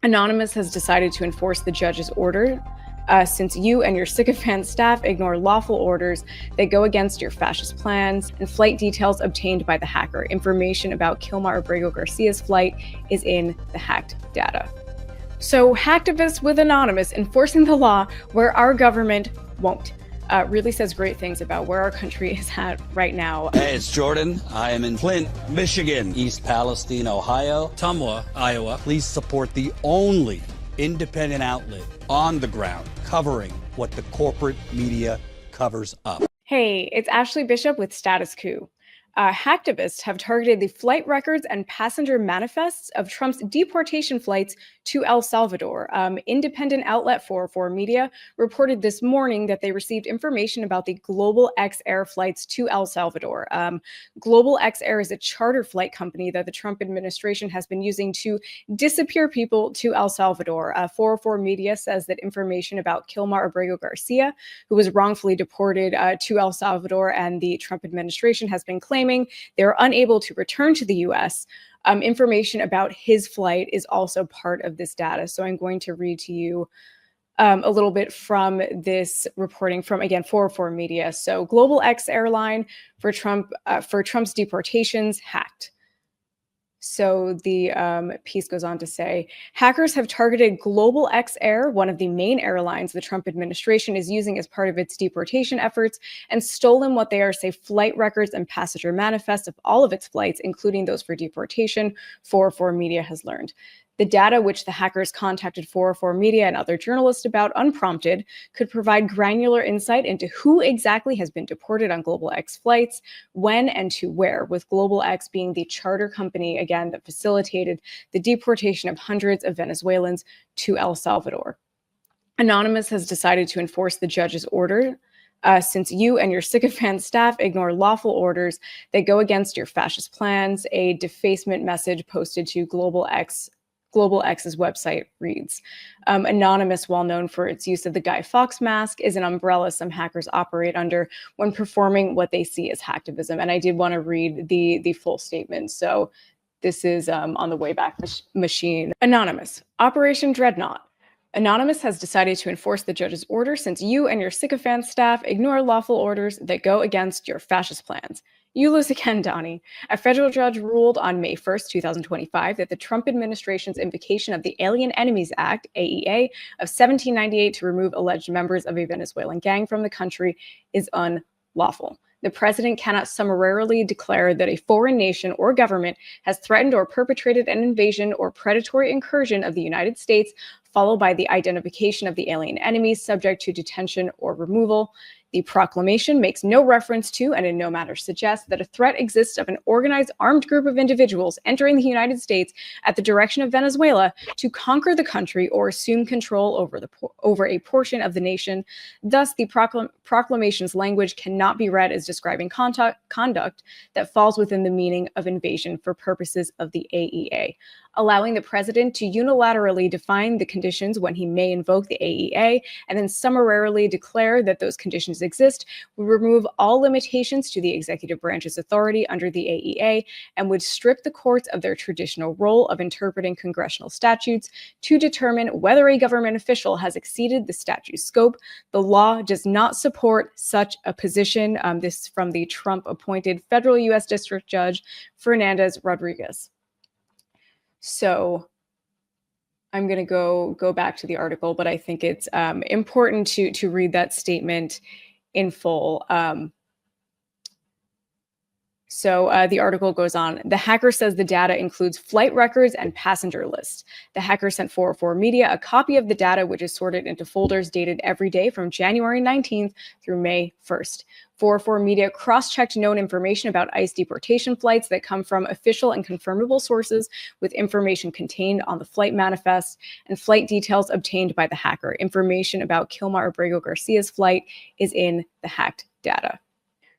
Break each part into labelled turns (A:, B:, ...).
A: Anonymous has decided to enforce the judge's order since you and your sycophant staff ignore lawful orders that go against your fascist plans and flight details obtained by the hacker. Information about Kilmar Abrego Garcia's flight is in the hacked data. So, hacktivists with Anonymous enforcing the law where our government won't. Really says great things about where our country is at right now.
B: Hey, it's Jordan. I am in Flint, Michigan, East Palestine, Ohio,
C: Tumwa, Iowa.
B: Please support the only independent outlet on the ground covering what the corporate media covers up.
A: Hey, it's Ashley Bishop with Status Coup. Hacktivists have targeted the flight records and passenger manifests of Trump's deportation flights to El Salvador. Independent outlet 404 Media reported this morning that they received information about the Global X Air flights to El Salvador. Global X Air is a charter flight company that the Trump administration has been using to disappear people to El Salvador. 404 Media says that information about Kilmar Abrego Garcia, who was wrongfully deported to El Salvador, and the Trump administration has been claiming they're unable to return to the U.S. Information about his flight is also part of this data. So I'm going to read to you a little bit from this reporting from, again, 404 Media. So Global X airline for Trump's deportations hacked. So the piece goes on to say, hackers have targeted Global X Air, one of the main airlines the Trump administration is using as part of its deportation efforts, and stolen what they are say flight records and passenger manifests of all of its flights, including those for deportation, 404 Media has learned. The data, which the hackers contacted 404 Media and other journalists about unprompted, could provide granular insight into who exactly has been deported on Global X flights, when and to where, with Global X being the charter company, again, that facilitated the deportation of hundreds of Venezuelans to El Salvador. Anonymous has decided to enforce the judge's order since you and your sycophant staff ignore lawful orders that go against your fascist plans. A defacement message posted to Global X's website reads, Anonymous, well known for its use of the Guy Fawkes mask, is an umbrella some hackers operate under when performing what they see as hacktivism. And I did want to read the full statement. So this is on the Wayback Machine. Anonymous, Operation Dreadnought. Anonymous has decided to enforce the judge's order since you and your sycophant staff ignore lawful orders that go against your fascist plans. You lose again, Donnie. A federal judge ruled on May 1st, 2025, that the Trump administration's invocation of the Alien Enemies Act, AEA, of 1798 to remove alleged members of a Venezuelan gang from the country is unlawful. The president cannot summarily declare that a foreign nation or government has threatened or perpetrated an invasion or predatory incursion of the United States, followed by the identification of the alien enemies subject to detention or removal. The proclamation makes no reference to and in no manner suggests that a threat exists of an organized armed group of individuals entering the United States at the direction of Venezuela to conquer the country or assume control over a portion of the nation. Thus, the proclamation's language cannot be read as describing conduct that falls within the meaning of invasion for purposes of the AEA. Allowing the president to unilaterally define the conditions when he may invoke the AEA and then summarily declare that those conditions exist would remove all limitations to the executive branch's authority under the AEA and would strip the courts of their traditional role of interpreting congressional statutes to determine whether a government official has exceeded the statute's scope. The law does not support such a position. This from the Trump-appointed federal U.S. District Judge Fernandez Rodriguez. So I'm going to go back to the article, but I think it's important to read that statement in full. So the article goes on. The hacker says the data includes flight records and passenger lists. The hacker sent 404 Media a copy of the data, which is sorted into folders dated every day from January 19th through May 1st. 404 Media cross-checked known information about ICE deportation flights that come from official and confirmable sources with information contained on the flight manifest and flight details obtained by the hacker. Information about Kilmar Abrego Garcia's flight is in the hacked data.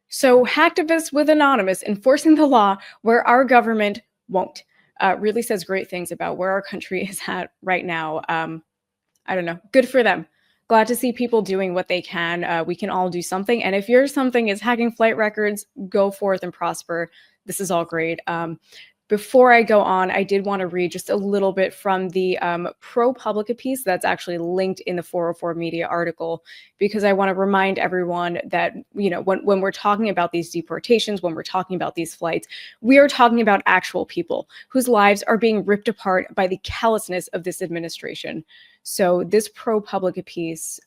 A: So hacktivists with Anonymous enforcing the law where our government won't. Really says great things about where our country is at right now. I don't know. Good for them. Glad to see people doing what they can. We can all do something. And if your something is hacking flight records, go forth and prosper. This is all great. Before I go on, I did want to read just a little bit from the ProPublica piece that's actually linked in the 404 Media article, because I want to remind everyone that, you know, when we're talking about these deportations, when we're talking about these flights, we are talking about actual people whose lives are being ripped apart by the callousness of this administration. So this ProPublica piece,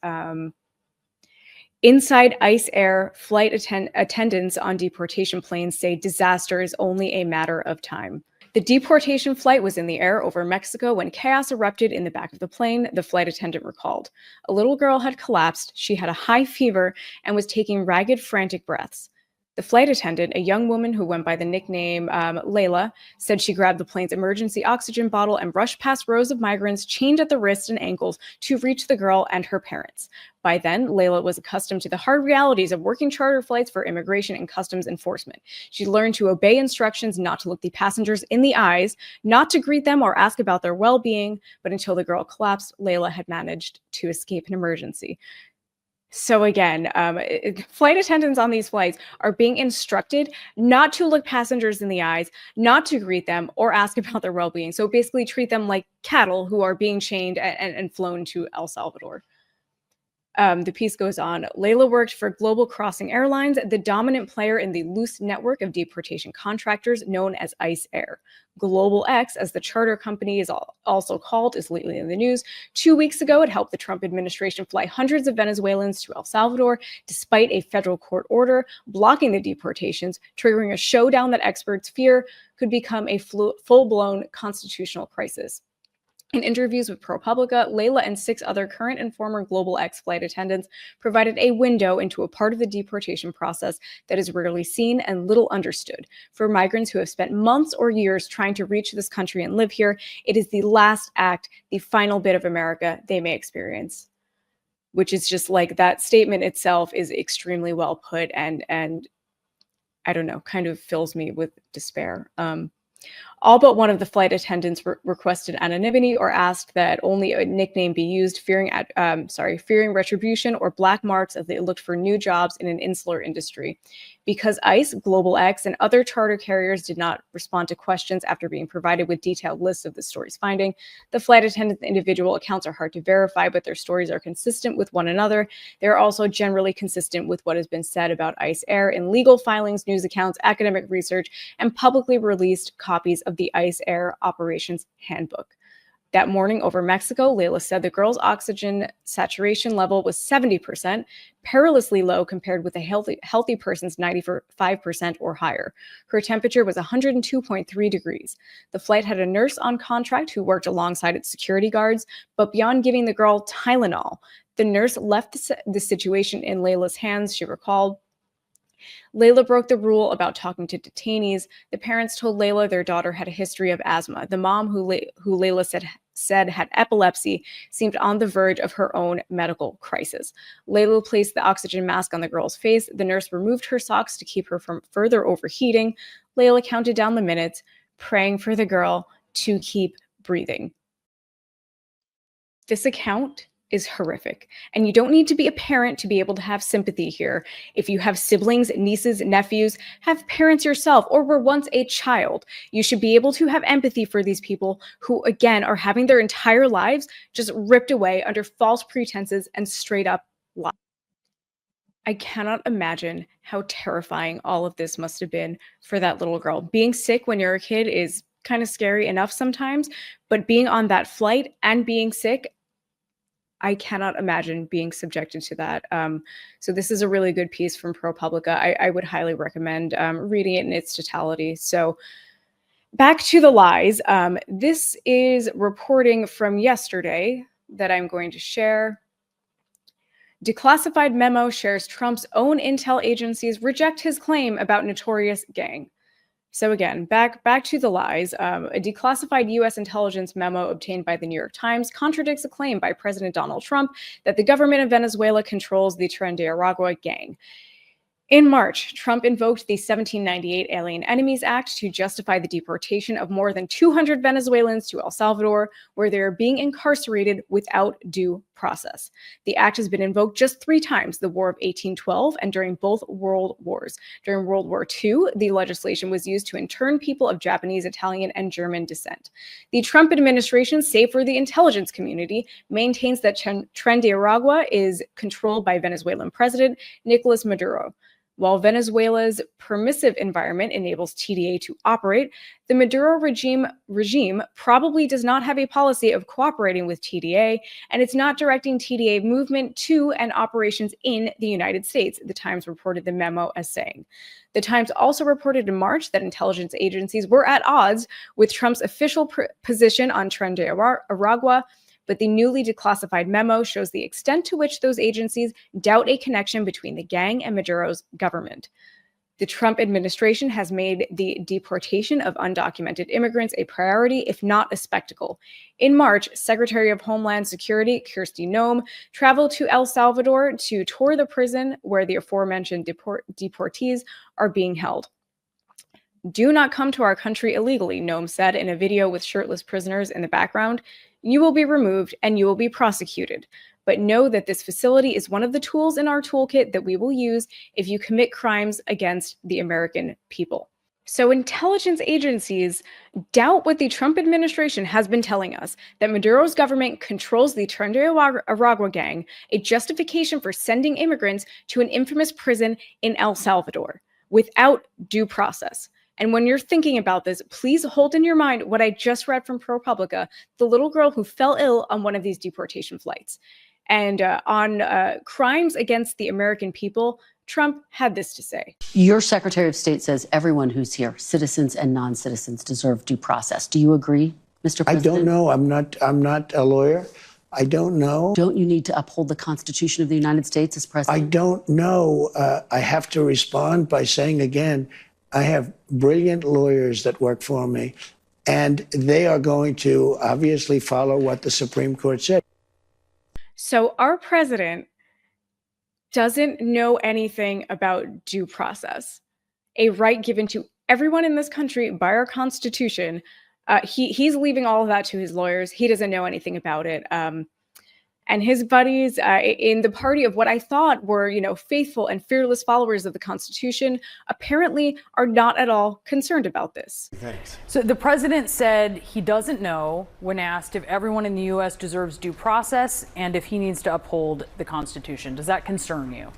A: inside ICE Air, flight attendants on deportation planes say disaster is only a matter of time. The deportation flight was in the air over Mexico when chaos erupted in the back of the plane, the flight attendant recalled. A little girl had collapsed, she had a high fever, and was taking ragged, frantic breaths. The flight attendant, a young woman who went by the nickname Layla, said she grabbed the plane's emergency oxygen bottle and rushed past rows of migrants chained at the wrists and ankles to reach the girl and her parents. By then, Layla was accustomed to the hard realities of working charter flights for immigration and customs enforcement. She learned to obey instructions, not to look the passengers in the eyes, not to greet them or ask about their well-being, but until the girl collapsed, Layla had managed to escape an emergency. So again, flight attendants on these flights are being instructed not to look passengers in the eyes, not to greet them or ask about their well-being. So basically treat them like cattle who are being chained and flown to El Salvador. The piece goes on. Layla worked for Global Crossing Airlines, the dominant player in the loose network of deportation contractors known as ICE Air. Global X, as the charter company is also called, is lately in the news. 2 weeks ago, it helped the Trump administration fly hundreds of Venezuelans to El Salvador, despite a federal court order blocking the deportations, triggering a showdown that experts fear could become a full-blown constitutional crisis. In interviews with ProPublica, Layla and 6 other current and former Global X flight attendants provided a window into a part of the deportation process that is rarely seen and little understood. For migrants who have spent months or years trying to reach this country and live here, it is the last act, the final bit of America they may experience. Which is just like, that statement itself is extremely well put, and I don't know, kind of fills me with despair. All but one of the flight attendants requested anonymity or asked that only a nickname be used, fearing retribution or black marks as they looked for new jobs in an insular industry. Because ICE, Global X, and other charter carriers did not respond to questions after being provided with detailed lists of the story's finding, the flight attendant's individual accounts are hard to verify, but their stories are consistent with one another. They are also generally consistent with what has been said about ICE Air in legal filings, news accounts, academic research, and publicly released copies of the ICE Air Operations Handbook. That morning over Mexico, Layla said the girl's oxygen saturation level was 70%, perilously low compared with a healthy person's 95% or higher. Her temperature was 102.3 degrees. The flight had a nurse on contract who worked alongside its security guards, but beyond giving the girl Tylenol, the nurse left the situation in Layla's hands, she recalled. Layla broke the rule about talking to detainees. The parents told Layla their daughter had a history of asthma. The mom, who Layla said had epilepsy, seemed on the verge of her own medical crisis. Layla placed the oxygen mask on the girl's face. The nurse removed her socks to keep her from further overheating. Layla counted down the minutes, praying for the girl to keep breathing. This account is horrific. And you don't need to be a parent to be able to have sympathy here. If you have siblings, nieces, nephews, have parents yourself, or were once a child, you should be able to have empathy for these people who, again, are having their entire lives just ripped away under false pretenses and straight up lies. I cannot imagine how terrifying all of this must have been for that little girl. Being sick when you're a kid is kind of scary enough sometimes, but being on that flight and being sick, I cannot imagine being subjected to that. So this is a really good piece from ProPublica. I would highly recommend reading it in its totality. So back to the lies. This is reporting from yesterday that I'm going to share. Declassified memo shares Trump's own intel agencies reject his claim about notorious gang. So again, back to the lies. A declassified U.S. intelligence memo obtained by the New York Times contradicts a claim by President Donald Trump that the government of Venezuela controls the Trinidad gang. In March, Trump invoked the 1798 Alien Enemies Act to justify the deportation of more than 200 Venezuelans to El Salvador, where they are being incarcerated without due process. The act has been invoked just 3 times: the War of 1812 and during both World Wars. During World War II, the legislation was used to intern people of Japanese, Italian, and German descent. The Trump administration, save for the intelligence community, maintains that Tren de Aragua is controlled by Venezuelan President Nicolas Maduro. While Venezuela's permissive environment enables TDA to operate, the Maduro regime probably does not have a policy of cooperating with TDA, and it's not directing TDA movement to and operations in the United States, the Times reported the memo as saying. The Times also reported in March that intelligence agencies were at odds with Trump's official position on Tren de Aragua, but the newly declassified memo shows the extent to which those agencies doubt a connection between the gang and Maduro's government. The Trump administration has made the deportation of undocumented immigrants a priority, if not a spectacle. In March, Secretary of Homeland Security Kristi Noem traveled to El Salvador to tour the prison where the aforementioned deportees are being held. "Do not come to our country illegally," Noem said in a video with shirtless prisoners in the background. "You will be removed and you will be prosecuted. But know that this facility is one of the tools in our toolkit that we will use if you commit crimes against the American people." So intelligence agencies doubt what the Trump administration has been telling us, that Maduro's government controls the Tren de Aragua gang, a justification for sending immigrants to an infamous prison in El Salvador without due process. And when you're thinking about this, please hold in your mind what I just read from ProPublica, the little girl who fell ill on one of these deportation flights. And on crimes against the American people, Trump had this to say.
C: Your Secretary of State says everyone who's here, citizens and non-citizens, deserve due process. Do you agree, Mr. President?
D: I don't know. I'm not a lawyer. I don't know.
C: Don't you need to uphold the Constitution of the United States as president?
D: I don't know. I have to respond by saying again, I have brilliant lawyers that work for me, and they are going to obviously follow what the Supreme Court said.
A: So our president doesn't know anything about due process, a right given to everyone in this country by our Constitution. He's leaving all of that to his lawyers. He doesn't know anything about it. And his buddies in the party of what I thought were, faithful and fearless followers of the Constitution apparently are not at all concerned about this.
E: Thanks.
F: So the president said he doesn't know when asked if everyone in the U.S. deserves due process and if he needs to uphold the Constitution. Does that concern you?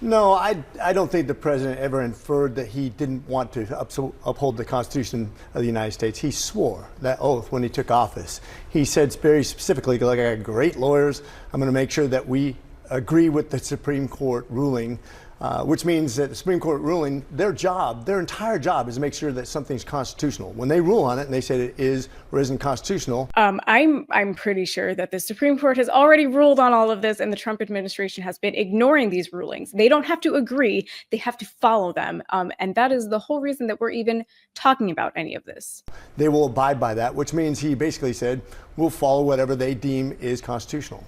E: No, I don't think the president ever inferred that he didn't want to uphold the Constitution of the United States. He swore that oath when he took office. He said very specifically, like, I got great lawyers. I'm going to make sure that we agree with the Supreme Court ruling, which means that the Supreme Court ruling, their entire job is to make sure that something's constitutional. When they rule on it and they say it is or isn't constitutional.
A: I'm pretty sure that the Supreme Court has already ruled on all of this, and the Trump administration has been ignoring these rulings. They don't have to agree, they have to follow them. And that is the whole reason that we're even talking about any of this.
E: They will abide by that, which means he basically said, we'll follow whatever they deem is constitutional.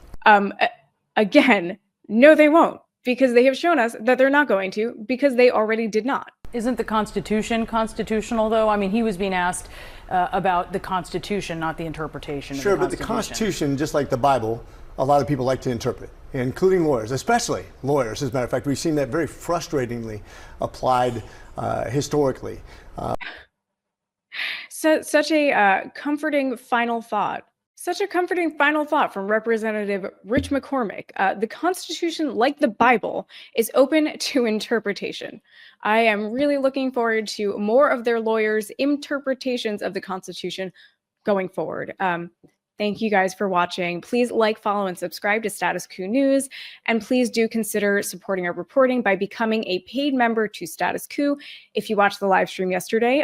A: Again, no, they won't. Because they have shown us that they're not going to, because they already did not.
F: Isn't the Constitution constitutional, though? I mean, he was being asked about the Constitution, not the interpretation of the Constitution.
E: Sure, but the Constitution, just like the Bible, a lot of people like to interpret, including lawyers, especially lawyers. As a matter of fact, we've seen that very frustratingly applied historically.
A: Such a comforting final thought. Such a comforting final thought from Representative Rich McCormick. The Constitution, like the Bible, is open to interpretation. I am really looking forward to more of their lawyers' interpretations of the Constitution going forward. Thank you guys for watching. Please like, follow, and subscribe to Status Coup News. And please do consider supporting our reporting by becoming a paid member to Status Coup. If you watched the live stream yesterday,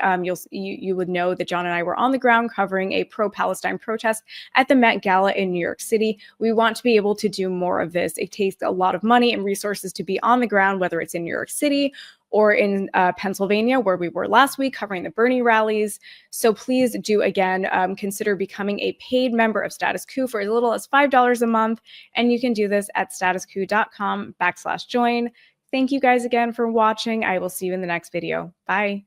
A: you would know that John and I were on the ground covering a pro-Palestine protest at the Met Gala in New York City. We want to be able to do more of this. It takes a lot of money and resources to be on the ground, whether it's in New York City or in Pennsylvania, where we were last week covering the Bernie rallies. So please do, again, consider becoming a paid member of Status Coup for as little as $5 a month. And you can do this at statuscoup.com/join. Thank you guys again for watching. I will see you in the next video. Bye.